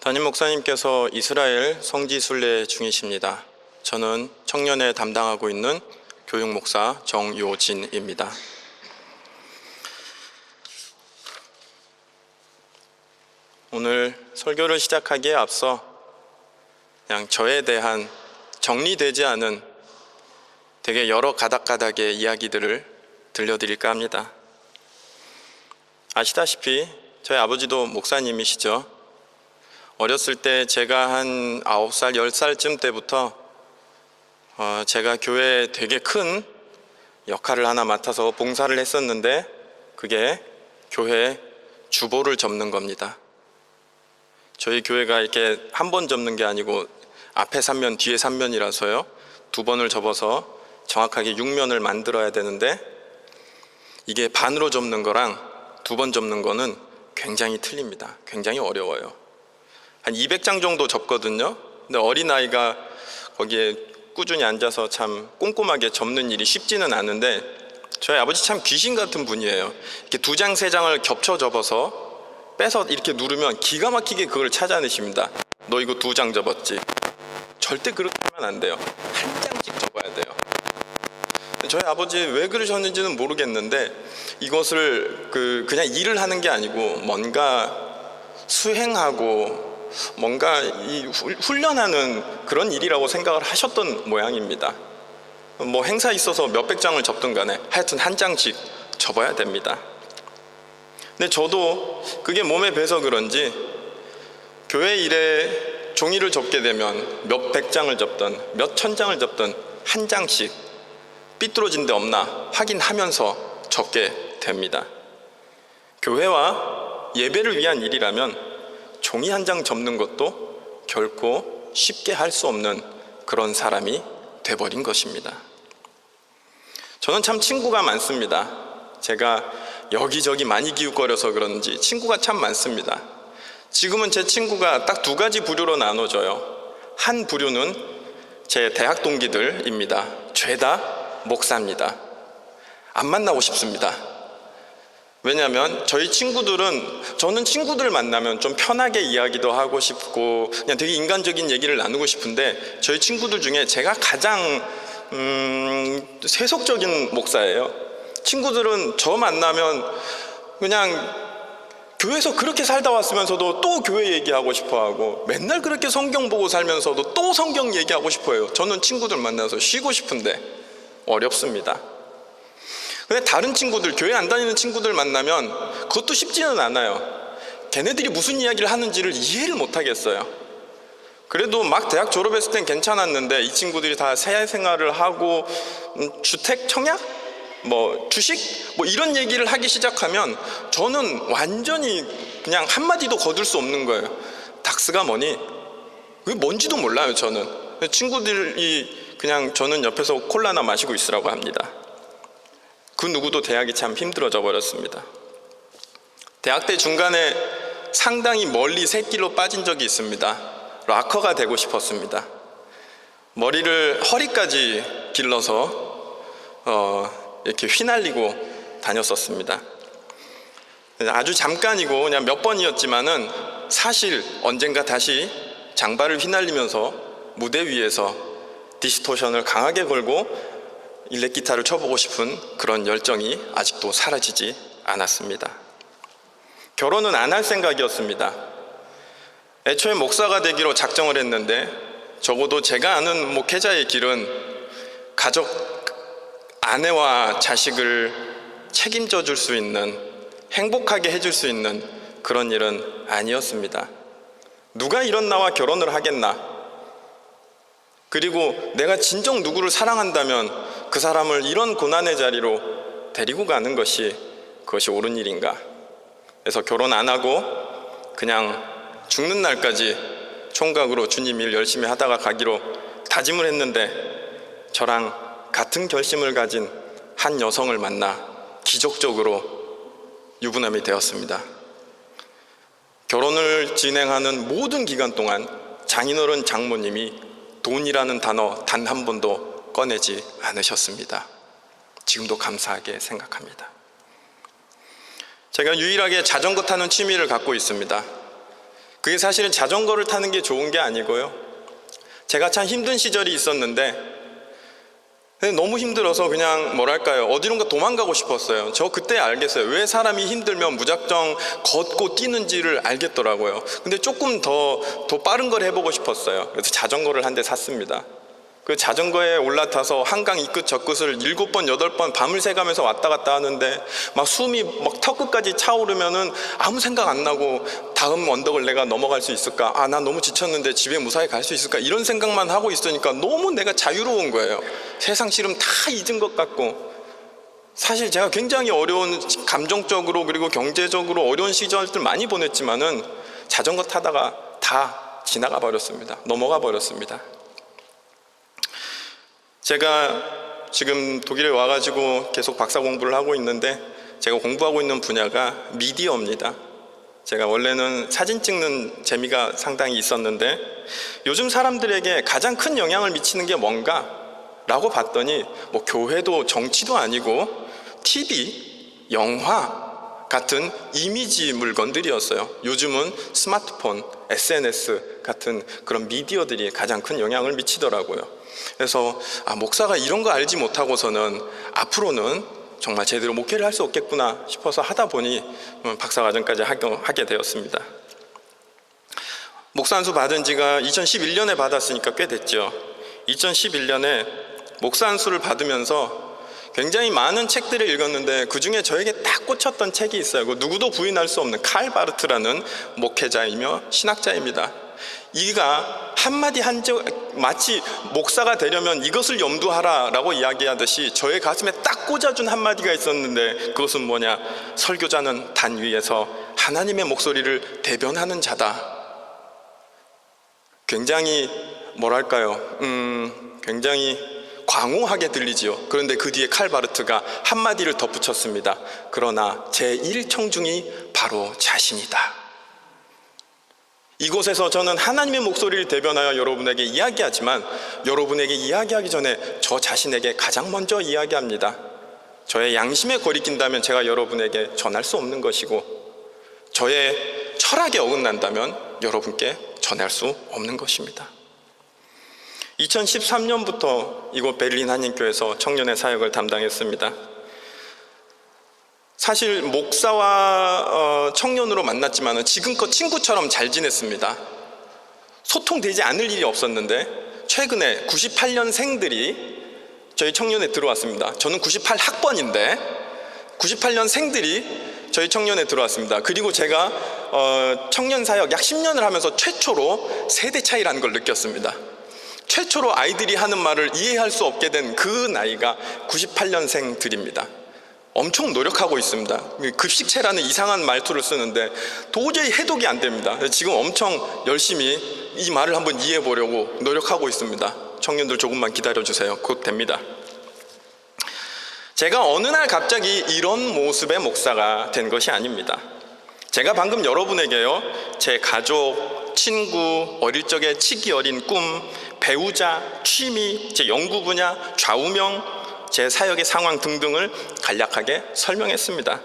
담임 목사님께서 이스라엘 성지 순례 중이십니다. 저는 청년회 담당하고 있는 교육 목사 정요진입니다. 오늘 설교를 시작하기에 앞서 그냥 저에 대한 정리되지 않은 되게 여러 가닥가닥의 이야기들을 들려드릴까 합니다. 아시다시피 저희 아버지도 목사님이시죠. 어렸을 때 제가 한 9살, 10살쯤 때부터 제가 교회에 되게 큰 역할을 하나 맡아서 봉사를 했었는데 그게 교회 주보를 접는 겁니다. 저희 교회가 이렇게 한 번 접는 게 아니고 앞에 3면, 뒤에 3면이라서요. 2번을 접어서 정확하게 6면을 만들어야 되는데 이게 반으로 접는 거랑 2번 접는 거는 굉장히 틀립니다. 굉장히 어려워요. 한 200장 정도 접거든요. 근데 어린아이가 거기에 꾸준히 앉아서 참 꼼꼼하게 접는 일이 쉽지는 않은데 저희 아버지 참 귀신 같은 분이에요. 이렇게 2장, 3장을 겹쳐 접어서 빼서 이렇게 누르면 기가 막히게 그걸 찾아내십니다. 너 이거 2장 접었지? 절대 그렇게 하면 안 돼요. 한 장씩 접어야 돼요. 저희 아버지 왜 그러셨는지는 모르겠는데 이것을 그냥 일을 하는 게 아니고 뭔가 수행하고 뭔가 훈련하는 그런 일이라고 생각을 하셨던 모양입니다. 뭐 행사 있어서 몇백 장을 접든 간에 하여튼 한 장씩 접어야 됩니다. 근데 저도 그게 몸에 배서 그런지 교회 일에 종이를 접게 되면 몇백 장을 접든 몇천 장을 접든 한 장씩 삐뚤어진 데 없나 확인하면서 접게 됩니다. 교회와 예배를 위한 일이라면 종이 한 장 접는 것도 결코 쉽게 할 수 없는 그런 사람이 돼버린 것입니다. 저는 참 친구가 많습니다. 제가 여기저기 많이 기웃거려서 그런지 친구가 참 많습니다. 지금은 제 친구가 딱 2가지 부류로 나눠져요. 한 부류는 제 대학 동기들입니다. 죄다 목사입니다. 안 만나고 싶습니다. 왜냐하면 저희 친구들은 저는 친구들 만나면 좀 편하게 이야기도 하고 싶고 그냥 되게 인간적인 얘기를 나누고 싶은데 저희 친구들 중에 제가 가장 세속적인 목사예요. 친구들은 저 만나면 그냥 교회에서 그렇게 살다 왔으면서도 또 교회 얘기하고 싶어하고 맨날 그렇게 성경 보고 살면서도 또 성경 얘기하고 싶어요. 저는 친구들 만나서 쉬고 싶은데 어렵습니다. 근데 다른 친구들, 교회 안 다니는 친구들 만나면 그것도 쉽지는 않아요. 걔네들이 무슨 이야기를 하는지를 이해를 못 하겠어요. 그래도 막 대학 졸업했을 땐 괜찮았는데 이 친구들이 다 사회생활을 하고 주택 청약? 뭐 주식? 뭐 이런 얘기를 하기 시작하면 저는 완전히 그냥 한마디도 거둘 수 없는 거예요. 닥스가 뭐니? 그게 뭔지도 몰라요. 저는 친구들이 그냥 저는 옆에서 콜라나 마시고 있으라고 합니다. 그 누구도 대학이 참 힘들어져 버렸습니다. 대학 때 중간에 상당히 멀리 새길로 빠진 적이 있습니다. 락커가 되고 싶었습니다. 머리를 허리까지 길러서 이렇게 휘날리고 다녔었습니다. 아주 잠깐이고 그냥 몇 번이었지만은 사실 언젠가 다시 장발을 휘날리면서 무대 위에서 디스토션을 강하게 걸고 일렉 기타를 쳐보고 싶은 그런 열정이 아직도 사라지지 않았습니다. 결혼은 안 할 생각이었습니다. 애초에 목사가 되기로 작정을 했는데 적어도 제가 아는 목회자의 길은 가족, 아내와 자식을 책임져 줄 수 있는, 행복하게 해줄 수 있는 그런 일은 아니었습니다. 누가 이런 나와 결혼을 하겠나? 그리고 내가 진정 누구를 사랑한다면 그 사람을 이런 고난의 자리로 데리고 가는 것이 그것이 옳은 일인가? 그래서 결혼 안 하고 그냥 죽는 날까지 총각으로 주님 일 열심히 하다가 가기로 다짐을 했는데 저랑 같은 결심을 가진 한 여성을 만나 기적적으로 유부남이 되었습니다. 결혼을 진행하는 모든 기간 동안 장인어른 장모님이 돈이라는 단어 단 한 번도 꺼내지 않으셨습니다. 지금도 감사하게 생각합니다. 제가 유일하게 자전거 타는 취미를 갖고 있습니다. 그게 사실은 자전거를 타는 게 좋은 게 아니고요. 제가 참 힘든 시절이 있었는데 너무 힘들어서 그냥 뭐랄까요, 어디론가 도망가고 싶었어요. 저 그때 알겠어요. 왜 사람이 힘들면 무작정 걷고 뛰는지를 알겠더라고요. 근데 조금 더 빠른 걸 해보고 싶었어요. 그래서 자전거를 한 대 샀습니다. 그 자전거에 올라타서 한강 이 끝 저 끝을 7번 8번 밤을 새가면서 왔다 갔다 하는데 막 숨이 막 턱끝까지 차오르면은 아무 생각 안 나고 다음 언덕을 내가 넘어갈 수 있을까? 아, 난 너무 지쳤는데 집에 무사히 갈 수 있을까? 이런 생각만 하고 있으니까 너무 내가 자유로운 거예요. 세상 싫음 다 잊은 것 같고. 사실 제가 굉장히 어려운, 감정적으로 그리고 경제적으로 어려운 시절들 많이 보냈지만은 자전거 타다가 다 지나가 버렸습니다. 넘어가 버렸습니다. 제가 지금 독일에 와가지고 계속 박사 공부를 하고 있는데 제가 공부하고 있는 분야가 미디어입니다. 제가 원래는 사진 찍는 재미가 상당히 있었는데 요즘 사람들에게 가장 큰 영향을 미치는 게 뭔가? 라고 봤더니 뭐 교회도 정치도 아니고 TV, 영화 같은 이미지 물건들이었어요. 요즘은 스마트폰, SNS 같은 그런 미디어들이 가장 큰 영향을 미치더라고요. 그래서 목사가 이런 거 알지 못하고서는 앞으로는 정말 제대로 목회를 할 수 없겠구나 싶어서 하다 보니 박사과정까지 하게 되었습니다. 목사 안수 받은 지가 2011년에 받았으니까 꽤 됐죠. 2011년에 목사 안수를 받으면서 굉장히 많은 책들을 읽었는데 그 중에 저에게 딱 꽂혔던 책이 있어요. 누구도 부인할 수 없는 칼 바르트라는 목회자이며 신학자입니다. 이가 한마디 마치 목사가 되려면 이것을 염두하라 라고 이야기하듯이 저의 가슴에 딱 꽂아준 한마디가 있었는데 그것은 뭐냐? 설교자는 단 위에서 하나님의 목소리를 대변하는 자다. 굉장히 뭐랄까요, 굉장히 광호하게 들리지요. 그런데 그 뒤에 칼바르트가 한마디를 덧붙였습니다. 그러나 제1청중이 바로 자신이다. 이곳에서 저는 하나님의 목소리를 대변하여 여러분에게 이야기하지만 여러분에게 이야기하기 전에 저 자신에게 가장 먼저 이야기합니다. 저의 양심에 거리낀다면 제가 여러분에게 전할 수 없는 것이고 저의 철학에 어긋난다면 여러분께 전할 수 없는 것입니다. 2013년부터 이곳 베를린 한인교회에서 청년의 사역을 담당했습니다. 사실 목사와 청년으로 만났지만 지금껏 친구처럼 잘 지냈습니다. 소통되지 않을 일이 없었는데 최근에 98년생들이 저희 청년에 들어왔습니다. 저는 98학번인데 98년생들이 저희 청년에 들어왔습니다. 그리고 제가 청년 사역 약 10년을 하면서 최초로 세대 차이라는 걸 느꼈습니다. 최초로 아이들이 하는 말을 이해할 수 없게 된 그 나이가 98년생들입니다. 엄청 노력하고 있습니다. 급식체라는 이상한 말투를 쓰는데 도저히 해독이 안 됩니다. 지금 엄청 열심히 이 말을 한번 이해해 보려고 노력하고 있습니다. 청년들 조금만 기다려주세요. 곧 됩니다. 제가 어느 날 갑자기 이런 모습의 목사가 된 것이 아닙니다. 제가 방금 여러분에게요, 제 가족, 친구, 어릴 적에 치기 어린 꿈, 배우자, 취미, 제 연구 분야, 좌우명, 제 사역의 상황 등등을 간략하게 설명했습니다.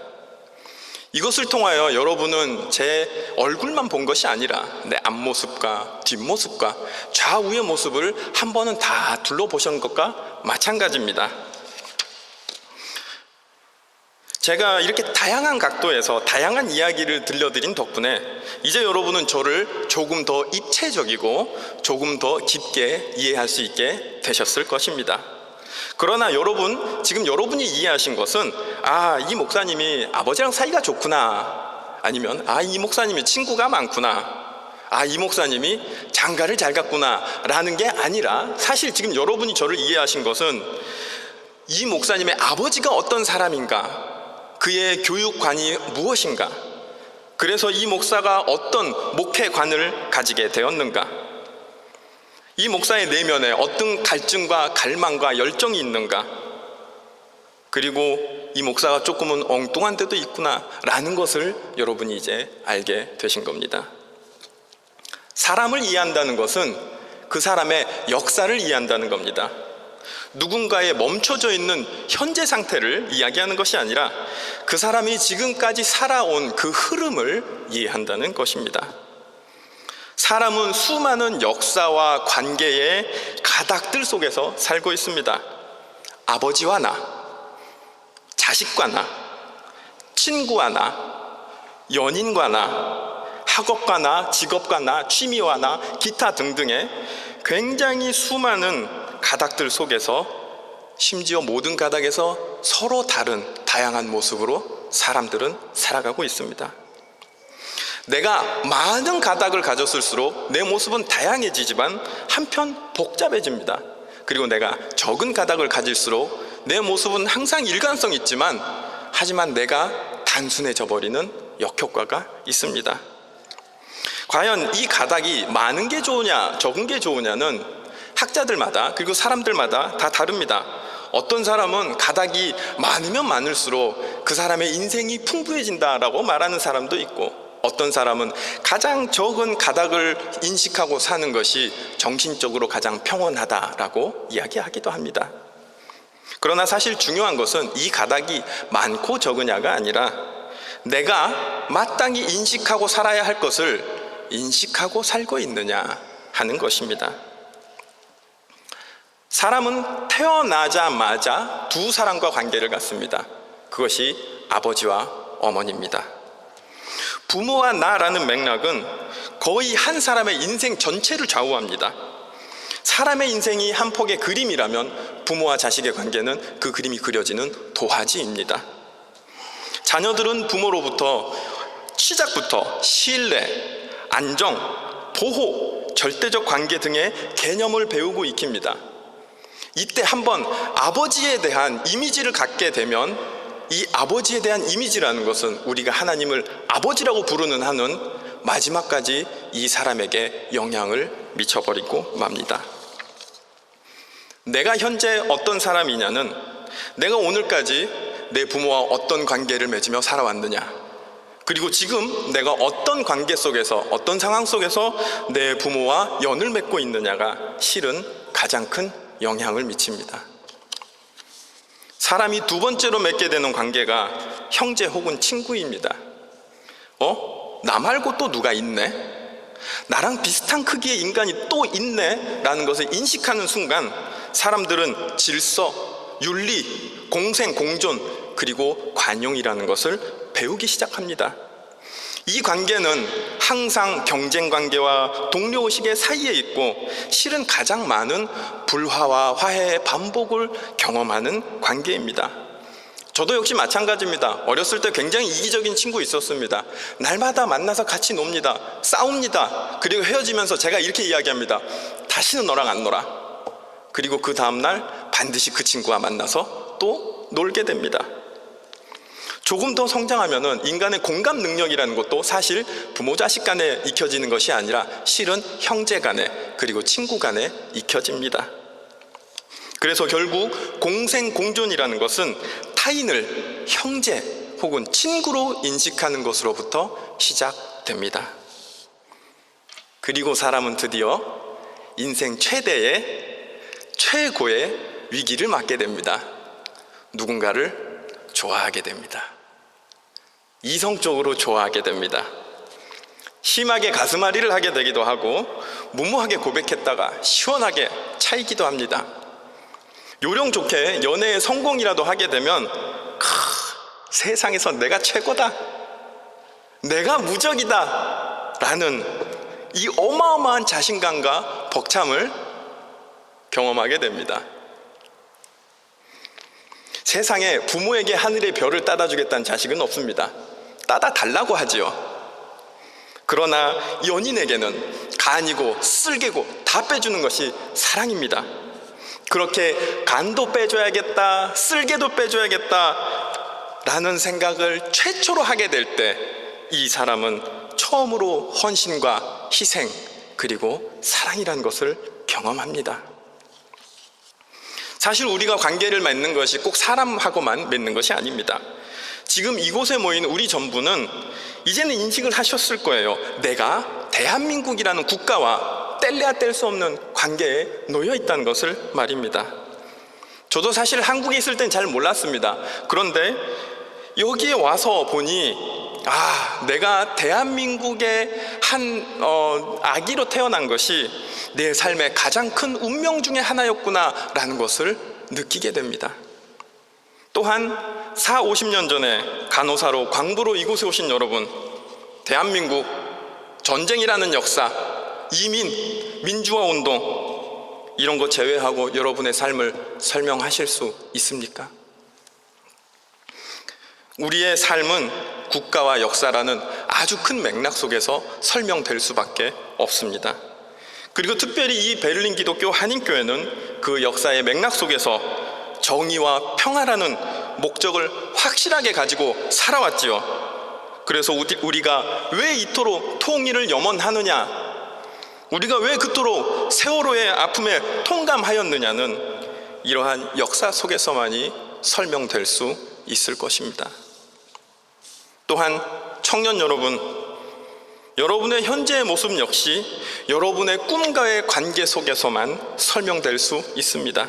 이것을 통하여 여러분은 제 얼굴만 본 것이 아니라 내 앞모습과 뒷모습과 좌우의 모습을 한 번은 다 둘러보신 것과 마찬가지입니다. 제가 이렇게 다양한 각도에서 다양한 이야기를 들려드린 덕분에 이제 여러분은 저를 조금 더 입체적이고 조금 더 깊게 이해할 수 있게 되셨을 것입니다. 그러나 여러분, 지금 여러분이 이해하신 것은 이 목사님이 아버지랑 사이가 좋구나, 아니면 이 목사님이 친구가 많구나, 이 목사님이 장가를 잘 갔구나 라는 게 아니라 사실 지금 여러분이 저를 이해하신 것은 이 목사님의 아버지가 어떤 사람인가, 그의 교육관이 무엇인가, 그래서 이 목사가 어떤 목회관을 가지게 되었는가, 이 목사의 내면에 어떤 갈증과 갈망과 열정이 있는가, 그리고 이 목사가 조금은 엉뚱한 데도 있구나 라는 것을 여러분이 이제 알게 되신 겁니다. 사람을 이해한다는 것은 그 사람의 역사를 이해한다는 겁니다. 누군가의 멈춰져 있는 현재 상태를 이야기하는 것이 아니라 그 사람이 지금까지 살아온 그 흐름을 이해한다는 것입니다. 사람은 수많은 역사와 관계의 가닥들 속에서 살고 있습니다. 아버지와 나, 자식과 나, 친구와 나, 연인과 나, 학업과 나, 직업과 나, 취미와 나, 기타 등등의 굉장히 수많은 가닥들 속에서, 심지어 모든 가닥에서 서로 다른 다양한 모습으로 사람들은 살아가고 있습니다. 내가 많은 가닥을 가졌을수록 내 모습은 다양해지지만 한편 복잡해집니다. 그리고 내가 적은 가닥을 가질수록 내 모습은 항상 일관성 있지만 하지만 내가 단순해져 버리는 역효과가 있습니다. 과연 이 가닥이 많은 게 좋으냐 적은 게 좋으냐는 학자들마다 그리고 사람들마다 다 다릅니다. 어떤 사람은 가닥이 많으면 많을수록 그 사람의 인생이 풍부해진다라고 말하는 사람도 있고, 어떤 사람은 가장 적은 가닥을 인식하고 사는 것이 정신적으로 가장 평온하다라고 이야기하기도 합니다. 그러나 사실 중요한 것은 이 가닥이 많고 적으냐가 아니라 내가 마땅히 인식하고 살아야 할 것을 인식하고 살고 있느냐 하는 것입니다. 사람은 태어나자마자 두 사람과 관계를 갖습니다. 그것이 아버지와 어머니입니다. 부모와 나라는 맥락은 거의 한 사람의 인생 전체를 좌우합니다. 사람의 인생이 한 폭의 그림이라면 부모와 자식의 관계는 그 그림이 그려지는 도화지입니다. 자녀들은 부모로부터 시작부터 신뢰, 안정, 보호, 절대적 관계 등의 개념을 배우고 익힙니다. 이때 한번 아버지에 대한 이미지를 갖게 되면 이 아버지에 대한 이미지라는 것은 우리가 하나님을 아버지라고 부르는 한은 마지막까지 이 사람에게 영향을 미쳐버리고 맙니다. 내가 현재 어떤 사람이냐는 내가 오늘까지 내 부모와 어떤 관계를 맺으며 살아왔느냐, 그리고 지금 내가 어떤 관계 속에서 어떤 상황 속에서 내 부모와 연을 맺고 있느냐가 실은 가장 큰 영향을 미칩니다. 사람이 두 번째로 맺게 되는 관계가 형제 혹은 친구입니다. 나 말고 또 누가 있네? 나랑 비슷한 크기의 인간이 또 있네? 라는 것을 인식하는 순간 사람들은 질서, 윤리, 공생, 공존, 그리고 관용이라는 것을 배우기 시작합니다. 이 관계는 항상 경쟁 관계와 동료의식의 사이에 있고 실은 가장 많은 불화와 화해의 반복을 경험하는 관계입니다. 저도 역시 마찬가지입니다. 어렸을 때 굉장히 이기적인 친구 있었습니다. 날마다 만나서 같이 놉니다. 싸웁니다. 그리고 헤어지면서 제가 이렇게 이야기합니다. 다시는 너랑 안 놀아. 그리고 그 다음날 반드시 그 친구와 만나서 또 놀게 됩니다. 조금 더 성장하면은 인간의 공감 능력이라는 것도 사실 부모 자식 간에 익혀지는 것이 아니라 실은 형제 간에 그리고 친구 간에 익혀집니다. 그래서 결국 공생 공존이라는 것은 타인을 형제 혹은 친구로 인식하는 것으로부터 시작됩니다. 그리고 사람은 드디어 인생 최고의 위기를 맞게 됩니다. 누군가를 좋아하게 됩니다. 이성적으로 좋아하게 됩니다. 심하게 가슴앓이를 하게 되기도 하고 무모하게 고백했다가 시원하게 차이기도 합니다. 요령 좋게 연애에 성공이라도 하게 되면 세상에서 내가 최고다, 내가 무적이다 라는 이 어마어마한 자신감과 벅참을 경험하게 됩니다. 세상에 부모에게 하늘의 별을 따다 주겠다는 자식은 없습니다. 따다 달라고 하지요. 그러나 연인에게는 간이고 쓸개고 다 빼주는 것이 사랑입니다. 그렇게 간도 빼줘야겠다, 쓸개도 빼줘야겠다 라는 생각을 최초로 하게 될 때 이 사람은 처음으로 헌신과 희생 그리고 사랑이라는 것을 경험합니다. 사실 우리가 관계를 맺는 것이 꼭 사람하고만 맺는 것이 아닙니다. 지금 이곳에 모인 우리 전부는 이제는 인식을 하셨을 거예요. 내가 대한민국이라는 국가와 뗄래야 뗄 수 없는 관계에 놓여 있다는 것을 말입니다. 저도 사실 한국에 있을 땐 잘 몰랐습니다. 그런데 여기에 와서 보니 내가 대한민국의 한 아기로 태어난 것이 내 삶의 가장 큰 운명 중에 하나였구나라는 것을 느끼게 됩니다. 또한 40-50년 전에 간호사로 광부로 이곳에 오신 여러분, 대한민국 전쟁이라는 역사, 이민, 민주화 운동 이런 거 제외하고 여러분의 삶을 설명하실 수 있습니까? 우리의 삶은 국가와 역사라는 아주 큰 맥락 속에서 설명될 수밖에 없습니다. 그리고 특별히 이 베를린 기독교 한인교회는 그 역사의 맥락 속에서 정의와 평화라는 목적을 확실하게 가지고 살아왔지요. 그래서 우리가 왜 이토록 통일을 염원하느냐, 우리가 왜 그토록 세월호의 아픔에 통감하였느냐는 이러한 역사 속에서만이 설명될 수 있을 것입니다. 또한 청년 여러분, 여러분의 현재의 모습 역시 여러분의 꿈과의 관계 속에서만 설명될 수 있습니다.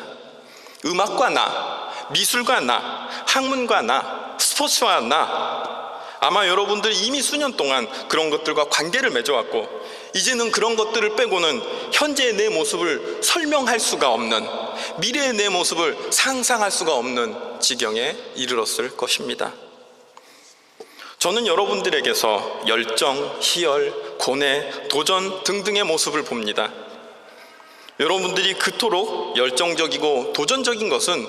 음악과 나, 미술과 나, 학문과 나, 스포츠와 나, 아마 여러분들 이미 수년 동안 그런 것들과 관계를 맺어왔고 이제는 그런 것들을 빼고는 현재의 내 모습을 설명할 수가 없는, 미래의 내 모습을 상상할 수가 없는 지경에 이르렀을 것입니다. 저는 여러분들에게서 열정, 희열, 고뇌, 도전 등등의 모습을 봅니다. 여러분들이 그토록 열정적이고 도전적인 것은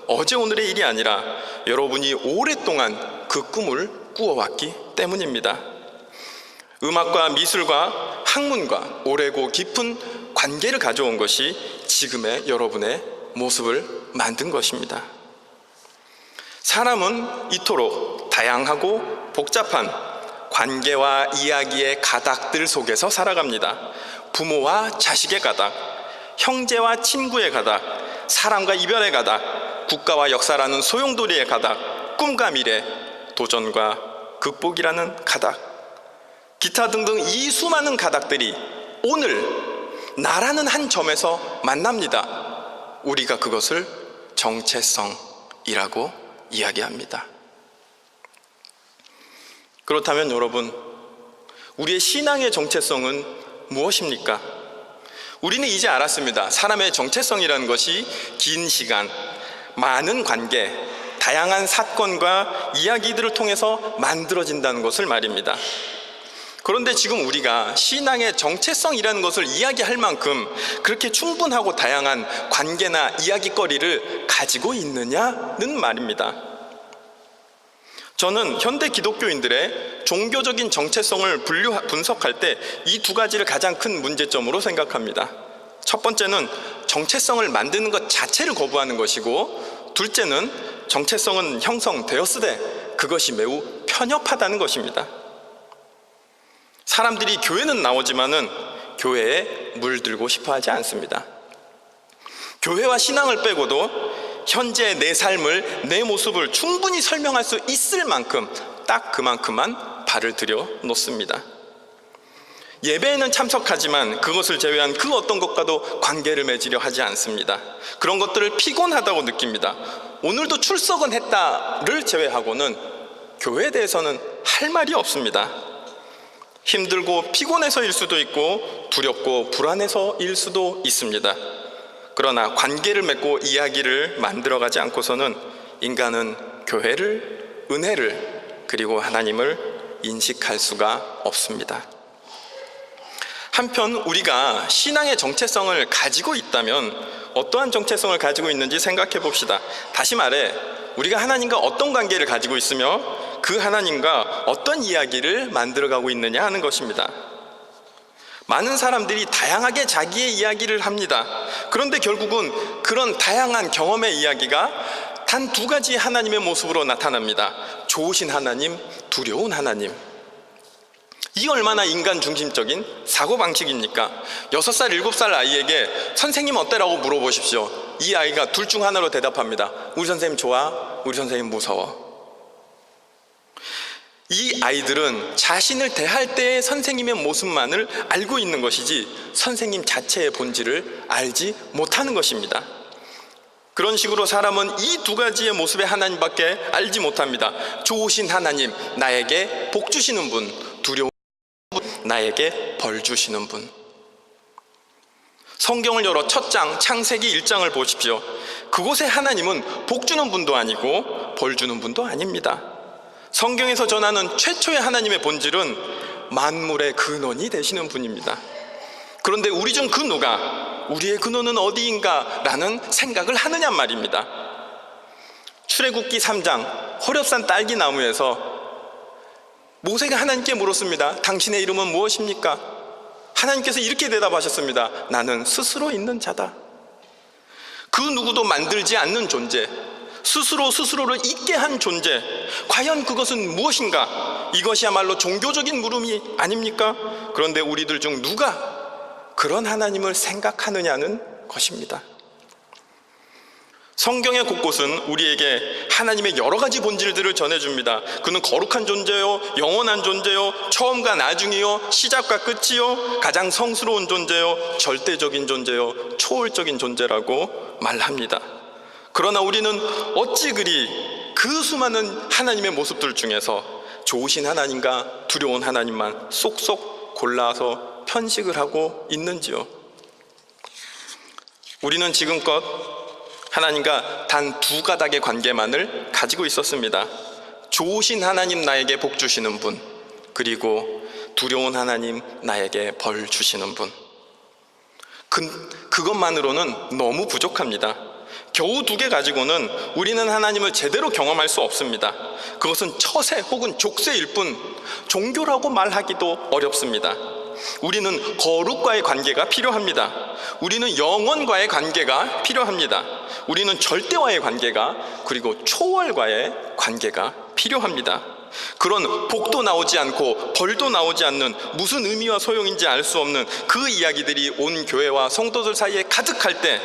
어제 오늘의 일이 아니라 여러분이 오랫동안 그 꿈을 꾸어왔기 때문입니다. 음악과 미술과 학문과 오래고 깊은 관계를 가져온 것이 지금의 여러분의 모습을 만든 것입니다. 사람은 이토록 다양하고 복잡한 관계와 이야기의 가닥들 속에서 살아갑니다. 부모와 자식의 가닥, 형제와 친구의 가닥, 사랑과 이별의 가닥, 국가와 역사라는 소용돌이의 가닥, 꿈과 미래, 도전과 극복이라는 가닥, 기타 등등 이 수많은 가닥들이 오늘 나라는 한 점에서 만납니다. 우리가 그것을 정체성이라고 이야기합니다. 그렇다면 여러분, 우리의 신앙의 정체성은 무엇입니까? 우리는 이제 알았습니다. 사람의 정체성이라는 것이 긴 시간, 많은 관계, 다양한 사건과 이야기들을 통해서 만들어진다는 것을 말입니다. 그런데 지금 우리가 신앙의 정체성이라는 것을 이야기할 만큼 그렇게 충분하고 다양한 관계나 이야기거리를 가지고 있느냐는 말입니다. 저는 현대 기독교인들의 종교적인 정체성을 분석할 때 이 두 가지를 가장 큰 문제점으로 생각합니다. 첫 번째는 정체성을 만드는 것 자체를 거부하는 것이고, 둘째는 정체성은 형성되었으되 그것이 매우 편협하다는 것입니다. 사람들이 교회는 나오지만은 교회에 물들고 싶어 하지 않습니다. 교회와 신앙을 빼고도 현재 내 삶을, 내 모습을 충분히 설명할 수 있을 만큼 딱 그만큼만 발을 들여 놓습니다. 예배에는 참석하지만 그것을 제외한 그 어떤 것과도 관계를 맺으려 하지 않습니다. 그런 것들을 피곤하다고 느낍니다. 오늘도 출석은 했다를 제외하고는 교회에 대해서는 할 말이 없습니다. 힘들고 피곤해서일 수도 있고 두렵고 불안해서일 수도 있습니다. 그러나 관계를 맺고 이야기를 만들어가지 않고서는 인간은 교회를, 은혜를, 그리고 하나님을 인식할 수가 없습니다. 한편 우리가 신앙의 정체성을 가지고 있다면 어떠한 정체성을 가지고 있는지 생각해 봅시다. 다시 말해, 우리가 하나님과 어떤 관계를 가지고 있으며 그 하나님과 어떤 이야기를 만들어가고 있느냐 하는 것입니다. 많은 사람들이 다양하게 자기의 이야기를 합니다. 그런데 결국은 그런 다양한 경험의 이야기가 단 두 가지 하나님의 모습으로 나타납니다. 좋으신 하나님, 두려운 하나님. 이 얼마나 인간 중심적인 사고방식입니까? 6살, 7살 아이에게 선생님 어때라고 물어보십시오. 이 아이가 둘 중 하나로 대답합니다. 우리 선생님 좋아, 우리 선생님 무서워. 이 아이들은 자신을 대할 때의 선생님의 모습만을 알고 있는 것이지 선생님 자체의 본질을 알지 못하는 것입니다. 그런 식으로 사람은 이 두 가지의 모습의 하나님밖에 알지 못합니다. 좋으신 하나님, 나에게 복 주시는 분, 두려운 분, 나에게 벌 주시는 분. 성경을 열어 첫 장 창세기 1장을 보십시오. 그곳에 하나님은 복 주는 분도 아니고 벌 주는 분도 아닙니다. 성경에서 전하는 최초의 하나님의 본질은 만물의 근원이 되시는 분입니다. 그런데 우리 중 그 누가 우리의 근원은 어디인가 라는 생각을 하느냐 말입니다. 출애굽기 3장 호렙산 딸기나무에서 모세가 하나님께 물었습니다. 당신의 이름은 무엇입니까? 하나님께서 이렇게 대답하셨습니다. 나는 스스로 있는 자다. 그 누구도 만들지 않는 존재, 스스로 스스로를 있게 한 존재, 과연 그것은 무엇인가? 이것이야말로 종교적인 물음이 아닙니까? 그런데 우리들 중 누가 그런 하나님을 생각하느냐는 것입니다. 성경의 곳곳은 우리에게 하나님의 여러 가지 본질들을 전해줍니다. 그는 거룩한 존재요, 영원한 존재요, 처음과 나중이요, 시작과 끝이요, 가장 성스러운 존재요, 절대적인 존재요, 초월적인 존재라고 말합니다. 그러나 우리는 어찌 그리 그 수많은 하나님의 모습들 중에서 좋으신 하나님과 두려운 하나님만 쏙쏙 골라서 편식을 하고 있는지요? 우리는 지금껏 하나님과 단 두 가닥의 관계만을 가지고 있었습니다. 좋으신 하나님, 나에게 복 주시는 분, 그리고 두려운 하나님, 나에게 벌 주시는 분. 그것만으로는 너무 부족합니다. 겨우 두 개 가지고는 우리는 하나님을 제대로 경험할 수 없습니다. 그것은 처세 혹은 족쇄일 뿐 종교라고 말하기도 어렵습니다. 우리는 거룩과의 관계가 필요합니다. 우리는 영원과의 관계가 필요합니다. 우리는 절대와의 관계가, 그리고 초월과의 관계가 필요합니다. 그런 복도 나오지 않고 벌도 나오지 않는, 무슨 의미와 소용인지 알 수 없는 그 이야기들이 온 교회와 성도들 사이에 가득할 때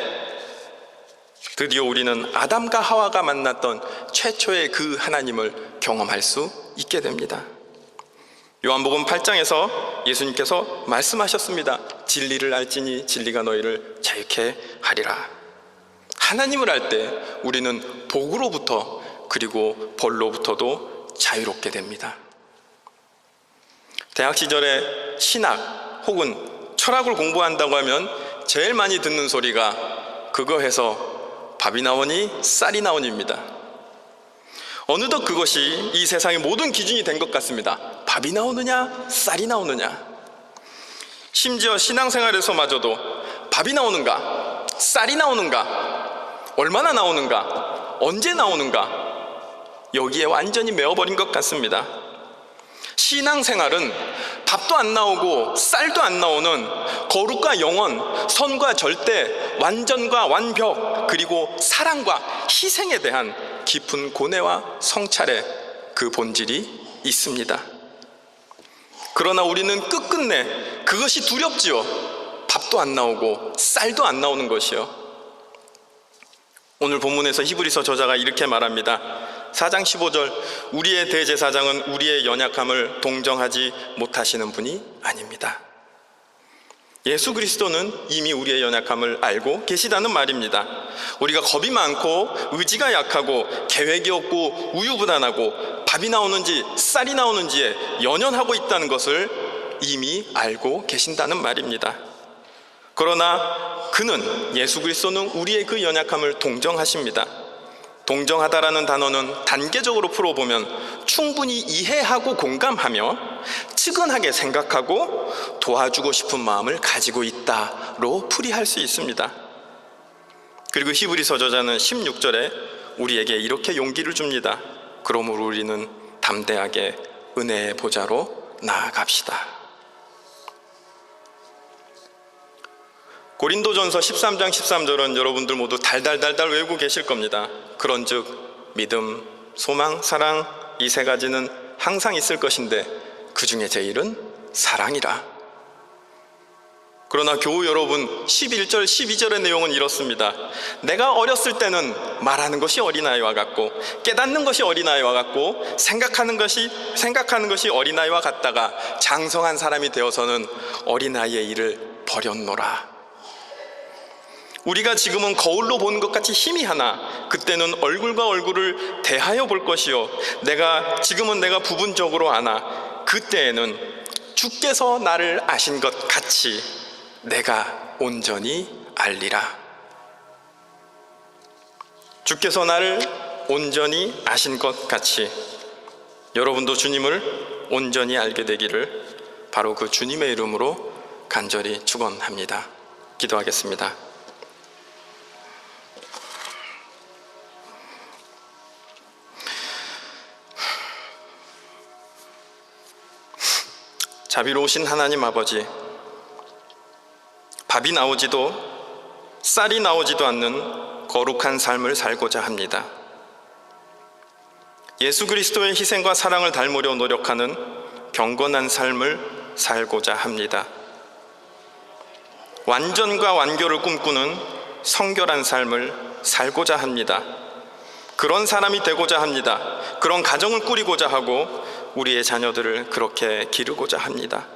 드디어 우리는 아담과 하와가 만났던 최초의 그 하나님을 경험할 수 있게 됩니다. 요한복음 8장에서 예수님께서 말씀하셨습니다. 진리를 알지니 진리가 너희를 자유케 하리라. 하나님을 알 때 우리는 복으로부터, 그리고 벌로부터도 자유롭게 됩니다. 대학 시절에 신학 혹은 철학을 공부한다고 하면 제일 많이 듣는 소리가 그거 해서 밥이 나오니 쌀이 나오니입니다. 어느덧 그것이 이 세상의 모든 기준이 된 것 같습니다. 밥이 나오느냐, 쌀이 나오느냐. 심지어 신앙생활에서마저도 밥이 나오는가, 쌀이 나오는가, 얼마나 나오는가, 언제 나오는가, 여기에 완전히 매어버린 것 같습니다. 신앙생활은 밥도 안 나오고 쌀도 안 나오는 거룩과 영원, 선과 절대, 완전과 완벽, 그리고 사랑과 희생에 대한 깊은 고뇌와 성찰의 그 본질이 있습니다. 그러나 우리는 끝끝내 그것이 두렵지요. 밥도 안 나오고 쌀도 안 나오는 것이요. 오늘 본문에서 히브리서 저자가 이렇게 말합니다. 4장 15절, 우리의 대제사장은 우리의 연약함을 동정하지 못하시는 분이 아닙니다. 예수 그리스도는 이미 우리의 연약함을 알고 계시다는 말입니다. 우리가 겁이 많고 의지가 약하고 계획이 없고 우유부단하고 밥이 나오는지 쌀이 나오는지에 연연하고 있다는 것을 이미 알고 계신다는 말입니다. 그러나 그는, 예수 그리스도는 우리의 그 연약함을 동정하십니다. 동정하다라는 단어는 단계적으로 풀어보면 충분히 이해하고 공감하며 측은하게 생각하고 도와주고 싶은 마음을 가지고 있다로 풀이할 수 있습니다. 그리고 히브리서 저자는 16절에 우리에게 이렇게 용기를 줍니다. 그러므로 우리는 담대하게 은혜의 보좌로 나아갑시다. 고린도전서 13장 13절은 여러분들 모두 달달달달 외우고 계실 겁니다. 그런즉 믿음, 소망, 사랑, 이 세 가지는 항상 있을 것인데 그 중에 제일은 사랑이라. 그러나 교우 여러분, 11절, 12절의 내용은 이렇습니다. 내가 어렸을 때는 말하는 것이 어린아이와 같고 깨닫는 것이 어린아이와 같고 생각하는 것이 어린아이와 같다가 장성한 사람이 되어서는 어린아이의 일을 버렸노라. 우리가 지금은 거울로 보는 것 같이 희미하나 그때는 얼굴과 얼굴을 대하여 볼 것이요 지금은 내가 부분적으로 아나 그때에는 주께서 나를 아신 것 같이 내가 온전히 알리라. 주께서 나를 온전히 아신 것 같이 여러분도 주님을 온전히 알게 되기를 바로 그 주님의 이름으로 간절히 축원합니다. 기도하겠습니다. 자비로우신 하나님 아버지, 밥이 나오지도 쌀이 나오지도 않는 거룩한 삶을 살고자 합니다. 예수 그리스도의 희생과 사랑을 닮으려 노력하는 경건한 삶을 살고자 합니다. 완전과 완교를 꿈꾸는 성결한 삶을 살고자 합니다. 그런 사람이 되고자 합니다. 그런 가정을 꾸리고자 하고 우리의 자녀들을 그렇게 기르고자 합니다.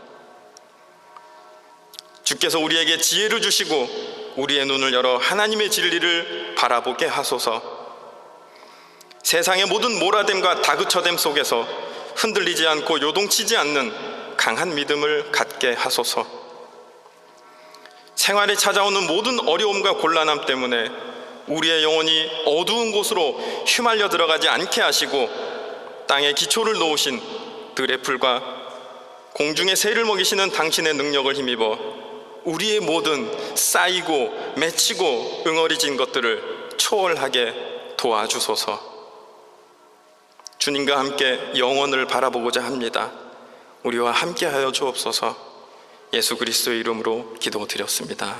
주께서 우리에게 지혜를 주시고 우리의 눈을 열어 하나님의 진리를 바라보게 하소서. 세상의 모든 몰아됨과 다그쳐됨 속에서 흔들리지 않고 요동치지 않는 강한 믿음을 갖게 하소서. 생활에 찾아오는 모든 어려움과 곤란함 때문에 우리의 영혼이 어두운 곳으로 휘말려 들어가지 않게 하시고 땅에 기초를 놓으신 들의 풀과 공중의 새를 먹이시는 당신의 능력을 힘입어 우리의 모든 쌓이고 맺히고 응어리진 것들을 초월하게 도와주소서. 주님과 함께 영원을 바라보고자 합니다. 우리와 함께하여 주옵소서. 예수 그리스도의 이름으로 기도드렸습니다.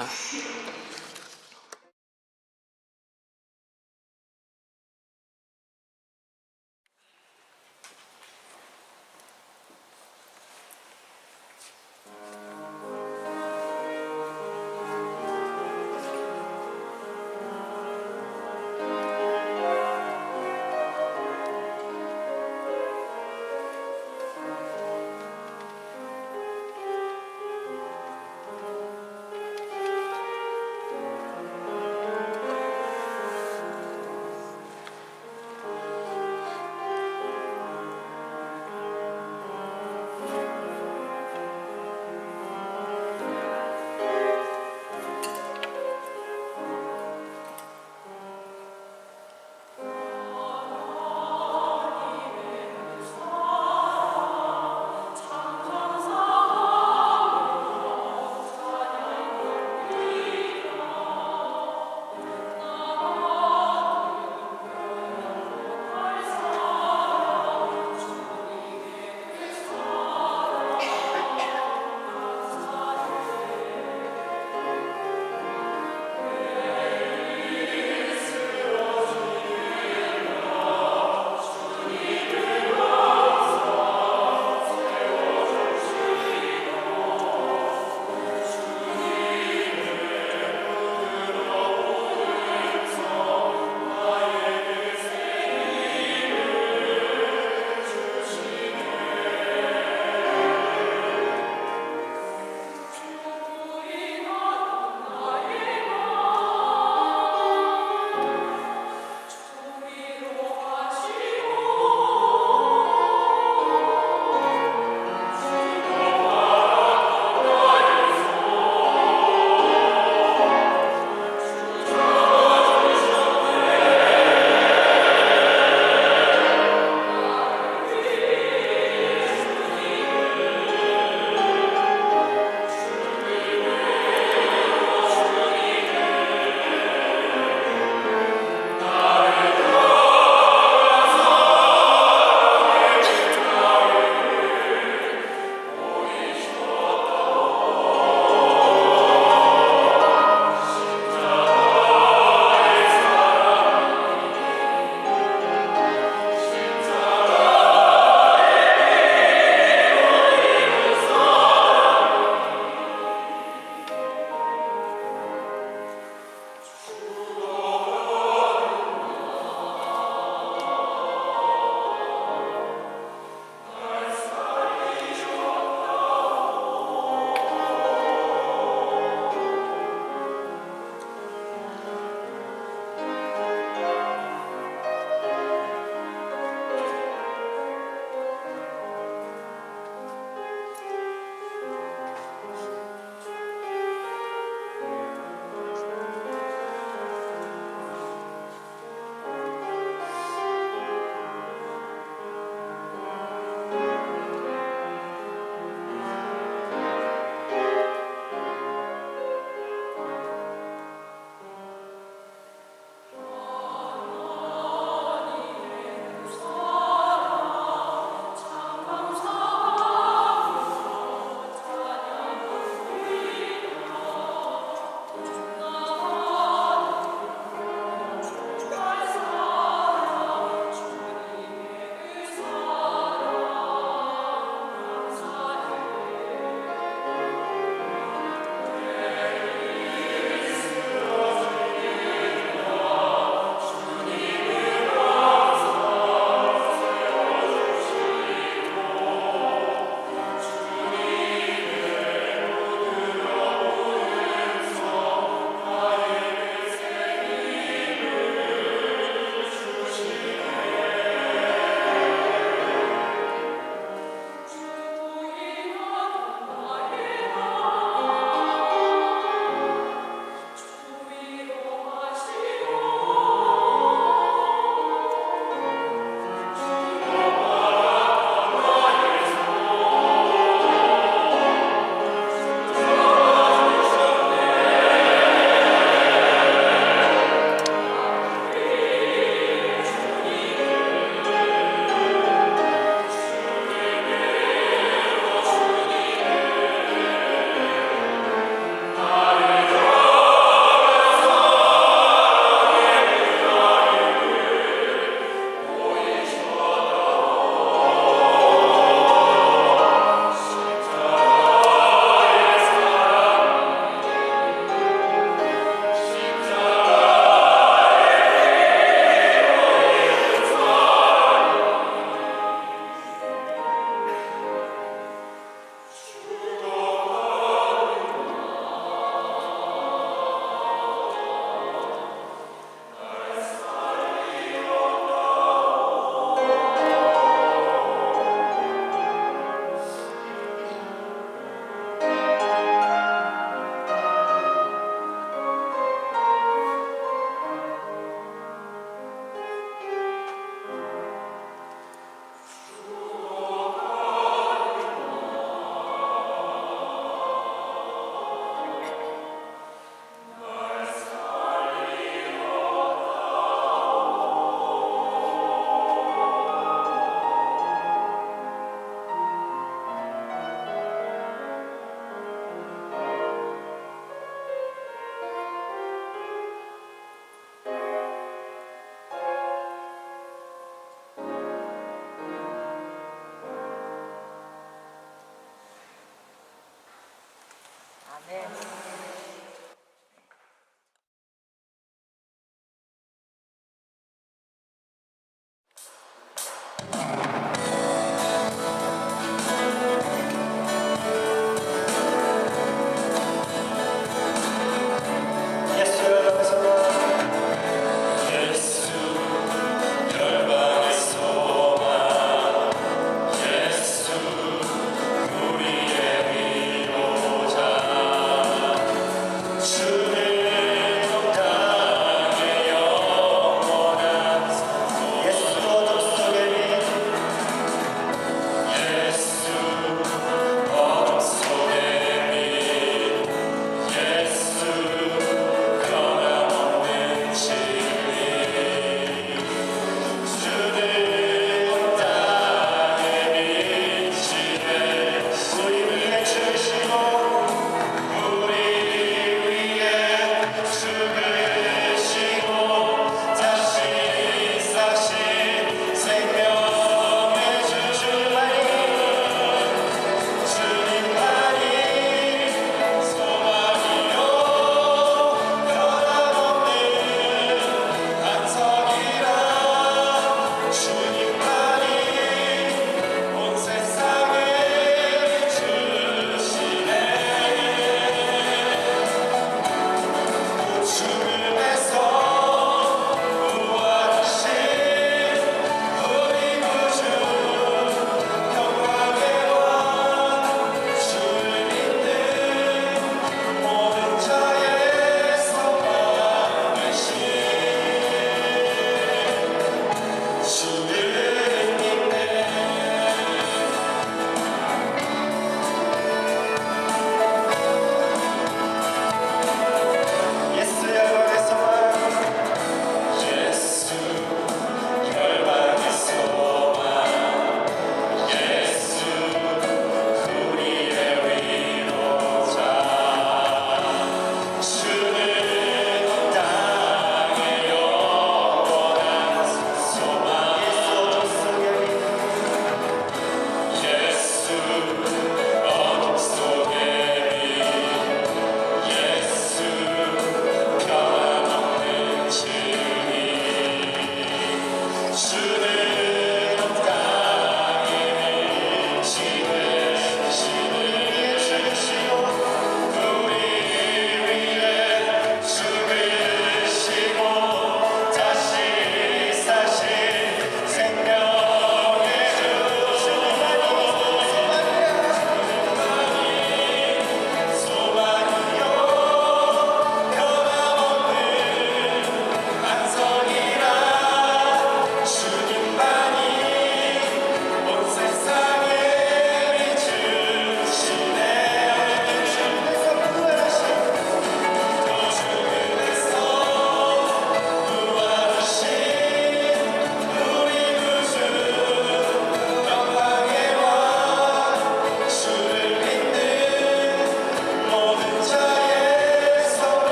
주